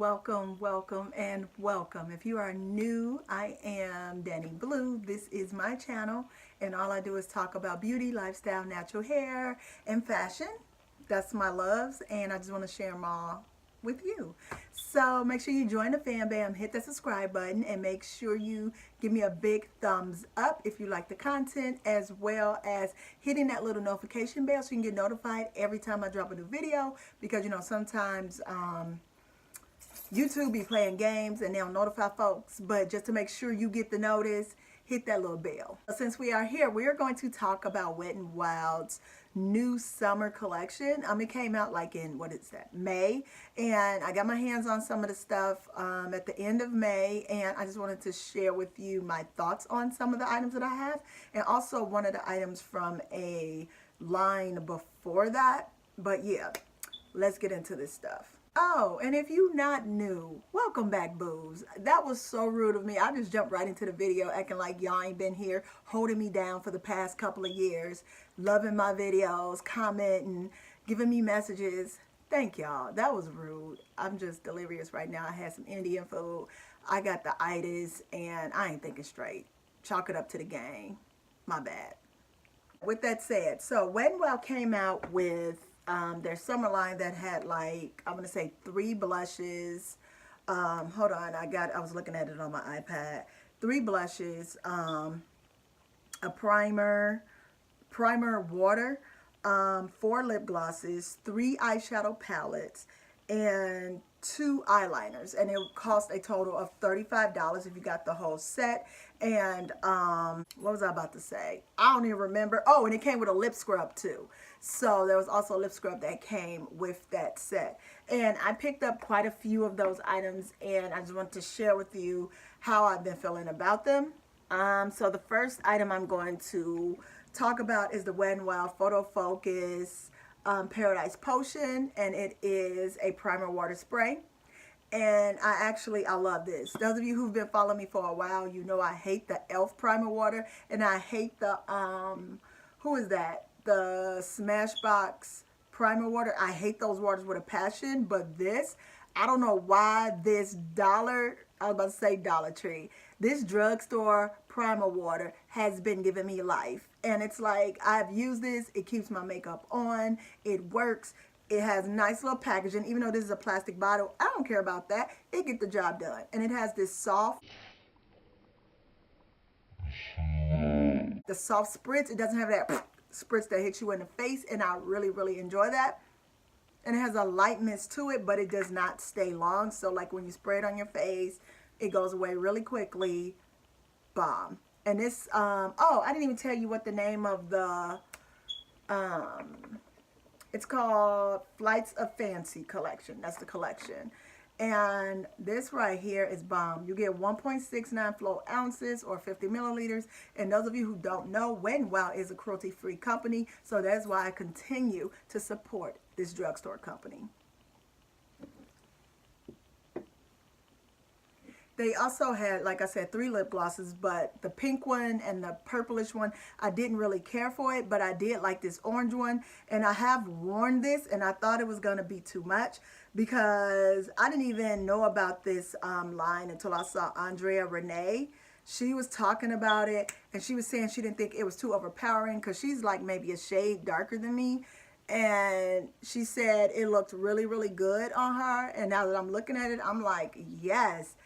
welcome, welcome, and welcome. If you are new, I am DanEBlu. This is my channel, and all I do is talk about beauty, lifestyle, natural hair, and fashion. That's my loves, and I just want to share them all with you. So make sure you join the fan bam, hit the subscribe button, and make sure you give me a big thumbs up if you like the content, as well as hitting that little notification bell so you can get notified every time I drop a new video, because you know sometimes YouTube be playing games and they'll notify folks, but just to make sure you get the notice, hit that little bell. Since we are here, we are going to talk about Wet n Wild's new summer collection. It came out like in, what is that, May, and I got my hands on some of the stuff at the end of May, and I just wanted to share with you my thoughts on some of the items that I have, and also one of the items from a line before that. But yeah, let's get into this stuff. Oh, and if you not new, welcome back, boos. That was so rude of me. I just jumped right into the video acting like y'all ain't been here holding me down for the past couple of years, loving my videos, commenting, giving me messages. Thank y'all. That was rude. I'm just delirious right now. I had some Indian food. I got the itis, and I ain't thinking straight. Chalk it up to the game. My bad. With that said, so Wet n Wild came out with their summer line that had, like, I'm gonna say 3 blushes. Hold on, I was looking at it on my iPad. 3 blushes, a primer water, 4 lip glosses, 3 eyeshadow palettes, and 2 eyeliners, and it cost a total of $35 if you got the whole set. And what was I about to say? I don't even remember. Oh, and it came with a lip scrub too. So there was also a lip scrub that came with that set, and I picked up quite a few of those items, and I just want to share with you how I've been feeling about them. So the first item I'm going to talk about is the Wet n Wild Photofocus Paradise Potion, and it is a primer water spray. And I love this. Those of you who've been following me for a while, you know I hate the e.l.f. primer water, and I hate the who is that, the Smashbox primer water. I hate those waters with a passion. But this, I don't know why this Dollar Tree, this drugstore primer water has been giving me life. And it's like, I've used this, it keeps my makeup on, it works, it has nice little packaging. Even though this is a plastic bottle, I don't care about that, it gets the job done. And it has this soft spritz. It doesn't have that spritz that hits you in the face, and I really enjoy that. And it has a light mist to it, but it does not stay long. So like when you spray it on your face, it goes away really quickly. Bomb. And this oh, I didn't even tell you what the name of the it's called Flights of Fancy collection. That's the collection. And this right here is bomb. You get 1.69 flow ounces or 50 milliliters. And those of you who don't know, Wet n Wild is a cruelty-free company. So that's why I continue to support this drugstore company. They also had, like I said, 3 lip glosses, but the pink one and the purplish one, I didn't really care for it, but I did like this orange one. And I have worn this, and I thought it was going to be too much, because I didn't even know about this line until I saw Andrea Renee. She was talking about it, and she was saying she didn't think it was too overpowering, because she's like maybe a shade darker than me. And she said it looked really good on her. And now that I'm looking at it, I'm like, yes,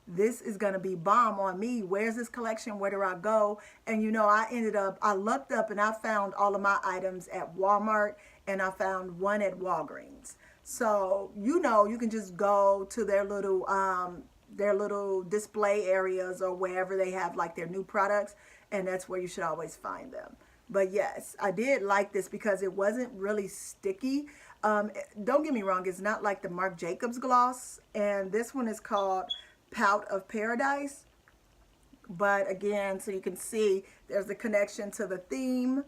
this is going to be bomb on me. Where's this collection? Where do I go? And you know, I looked up and I found all of my items at Walmart, and I found one at Walgreens. So, you know, you can just go to their little display areas or wherever they have like their new products, and that's where you should always find them. But yes, I did like this because it wasn't really sticky. Don't get me wrong, it's not like the Marc Jacobs gloss, and this one is called Pout of Paradise. But again, so you can see there's a connection to the theme.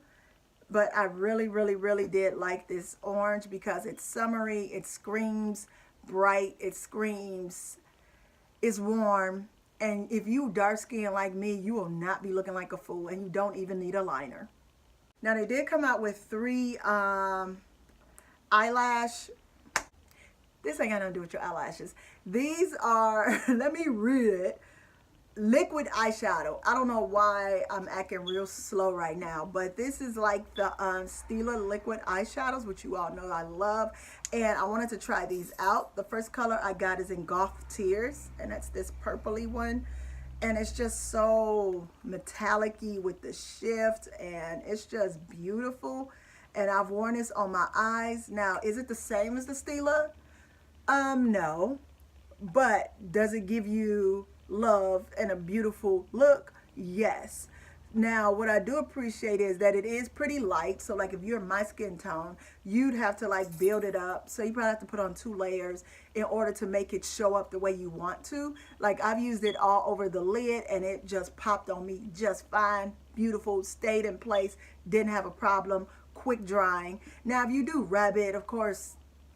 But I really did like this orange because it's summery, it screams bright, it screams, it's warm. And if you dark skin like me, you will not be looking like a fool, and you don't even need a liner. Now they did come out with 3 eyelash This ain't got nothing to do with your eyelashes. These are, let me read it. Liquid eyeshadow. I don't know why I'm acting real slow right now, but this is like the Stila liquid eyeshadows, which you all know I love, and I wanted to try these out. The first color I got is in Goth Tears, and that's this purpley one, and it's just so metallic-y with the shift, and it's just beautiful. And I've worn this on my eyes. Now, is it the same as the Stila? No, but does it give you love and a beautiful look? Yes. Now, what I do appreciate is that it is pretty light. So like if you're my skin tone, you'd have to like build it up. So you probably have to put on 2 layers in order to make it show up the way you want to. Like I've used it all over the lid and it just popped on me just fine. Beautiful, stayed in place, didn't have a problem, quick drying. Now if you do rub it, of course,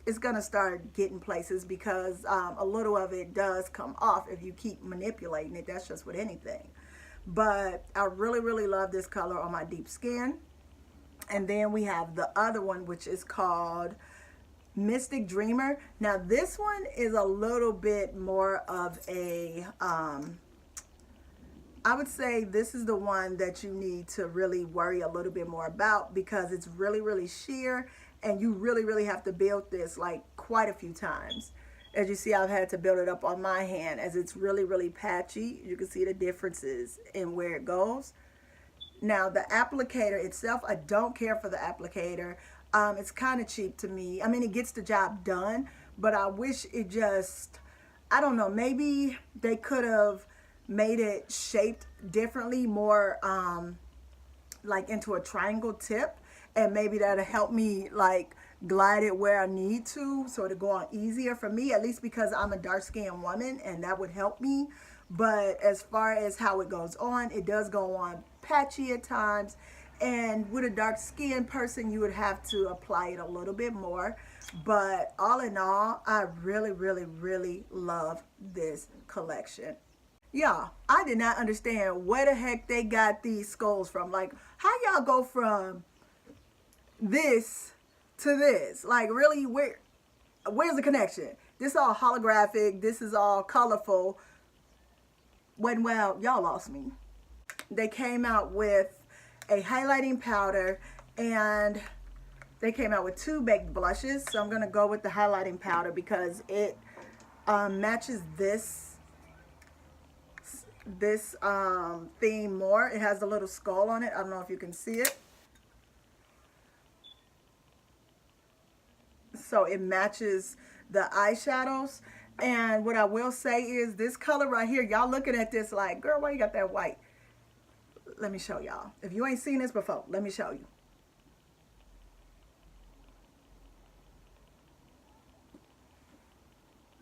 it's gonna start getting places because a little of it does come off if you keep manipulating it. That's just with anything. But I really love this color on my deep skin. And then we have the other one, which is called Mystic Dreamer. Now this one is a little bit more of a I would say this is the one that you need to really worry a little bit more about because it's really sheer, and you really have to build this like quite a few times. As you see, I've had to build it up on my hand as it's really patchy. You can see the differences in where it goes. Now the applicator itself, I don't care for the applicator. It's kind of cheap to me. I mean, it gets the job done, but I wish it just, I don't know, maybe they could have made it shaped differently, more like into a triangle tip, and maybe that'll help me like glide it where I need to, so it'll go on easier for me, at least because I'm a dark-skinned woman, and that would help me. But as far as how it goes on, it does go on patchy at times, and with a dark-skinned person you would have to apply it a little bit more. But all in all, I really love this collection. Y'all, I did not understand where the heck they got these skulls from. Like, how y'all go from this to this? Like, really, where's the connection? This is all holographic. This is all colorful. Well, y'all lost me. They came out with a highlighting powder, and they came out with 2 baked blushes. So I'm going to go with the highlighting powder because it matches this theme more. It has a little skull on it. I don't know if you can see it. So it matches the eyeshadows. And what I will say is this color right here, y'all looking at this like, girl, why you got that white? Let me show y'all. If you ain't seen this before, let me show you.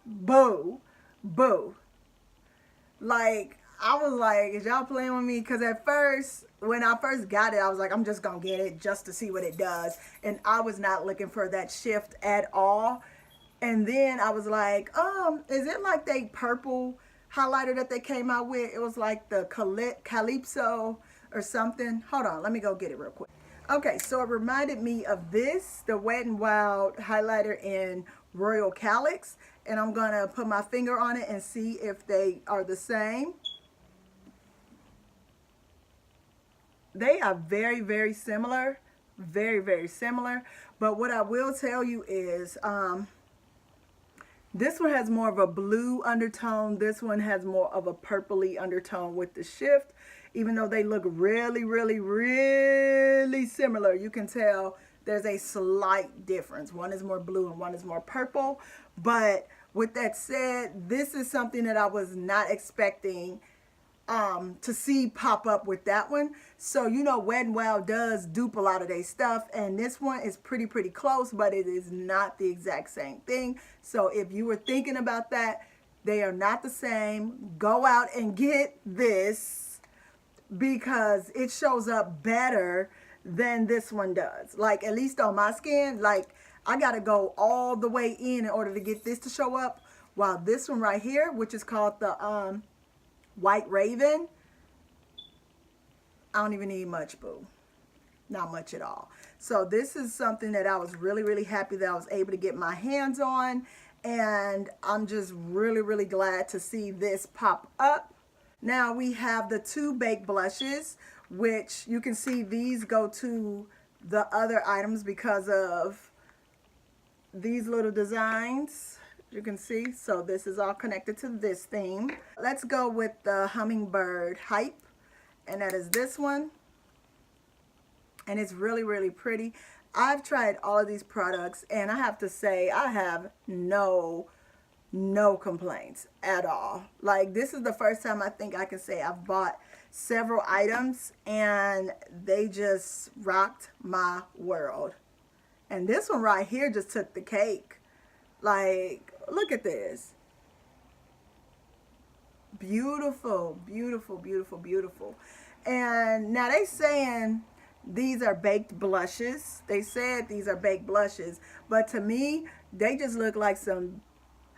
Boo. Boo. Like, I was like, is y'all playing with me? Because at first, when I first got it, I was like, I'm just going to get it just to see what it does. And I was not looking for that shift at all. And then I was like, is it like they purple highlighter that they came out with? It was like the Calypso or something. Hold on, let me go get it real quick. Okay, so it reminded me of this, the Wet n Wild highlighter in Royal Calyx. And I'm going to put my finger on it and see if they are the same. They are very similar. Very similar. But what I will tell you is this one has more of a blue undertone. This one has more of a purpley undertone with the shift. Even though they look really similar, you can tell there's a slight difference. One is more blue and one is more purple. But with that said, this is something that I was not expecting to see pop up with that one. So, you know, Wet n Wild does dupe a lot of their stuff, and this one is pretty close, but it is not the exact same thing. So if you were thinking about that, they are not the same. Go out and get this because it shows up better than this one does. Like, at least on my skin, like, I gotta go all the way in order to get this to show up, while this one right here, which is called the White Raven, I don't even need much, boo. Not much at all. So this is something that I was really happy that I was able to get my hands on. and I'm just really glad to see this pop up. Now we have the two baked blushes, which you can see these go to the other items because of these little designs. You can see, so this is all connected to this theme. Let's go with the Hummingbird Hype, and that is this one, and it's really pretty. I've tried all of these products, and I have to say I have no complaints at all. Like, this is the first time I think I can say I've bought several items and they just rocked my world. And this one right here just took the cake. Like, look at this. Beautiful, beautiful. And now they saying these are baked blushes. They said these are baked blushes, but to me, they just look like some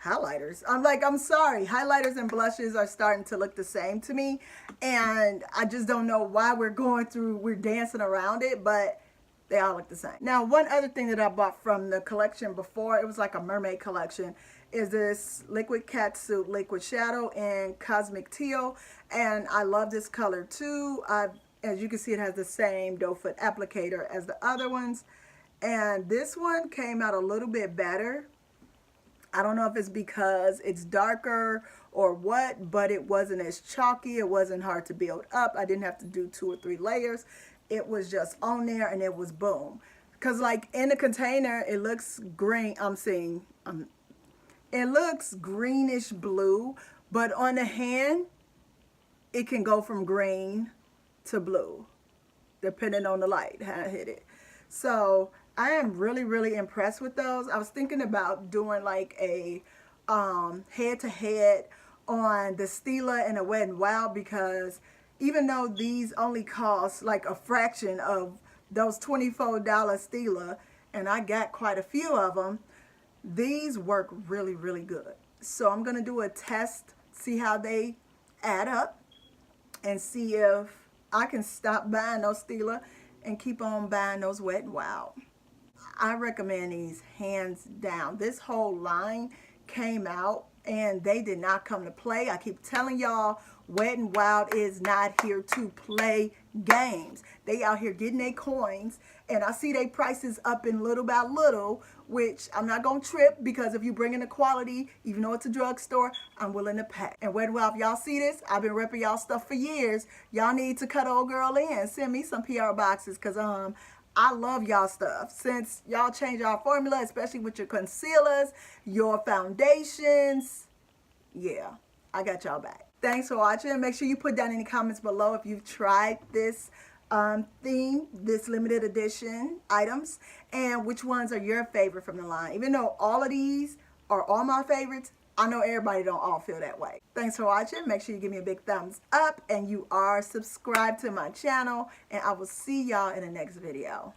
highlighters. I'm sorry, highlighters and blushes are starting to look the same to me, and I just don't know why we're dancing around it, but they all look the same. Now, one other thing that I bought from the collection before, it was like a mermaid collection, is this liquid Catsuit liquid shadow in Cosmic Teal, and I love this color too. As you can see, it has the same doe foot applicator as the other ones, and this one came out a little bit better. I don't know if it's because it's darker or what, but it wasn't as chalky. It wasn't hard to build up. I didn't have to do 2 or 3 layers. It was just on there and it was boom. Because like in the container, it looks green. It looks greenish blue, but on the hand, it can go from green to blue, depending on the light, how I hit it. So I am really impressed with those. I was thinking about doing like a head-to-head on the Stila and the Wet n Wild, because even though these only cost like a fraction of those $24 Stila, and I got quite a few of them, these work really good. So I'm gonna do a test, see how they add up, and see if I can stop buying those Stila and keep on buying those Wet n Wild. I recommend these hands down. This whole line came out and they did not come to play. I keep telling y'all, Wet n Wild is not here to play games. They out here getting their coins, and I see their prices up in little by little, which I'm not gonna trip, because if you bring in the quality, even though it's a drugstore, I'm willing to pay. And Wet n Wild, if y'all see this, I've been repping y'all stuff for years. Y'all need to cut old girl in. Send me some PR boxes, because I love y'all stuff. Since y'all change our formula, especially with your concealers, your foundations, yeah, I got y'all back. Thanks for watching. Make sure you put down in the comments below if you've tried this theme, this limited edition items, and which ones are your favorite from the line. Even though all of these are all my favorites, I know everybody don't all feel that way. Thanks for watching. Make sure you give me a big thumbs up and you are subscribed to my channel, and I will see y'all in the next video.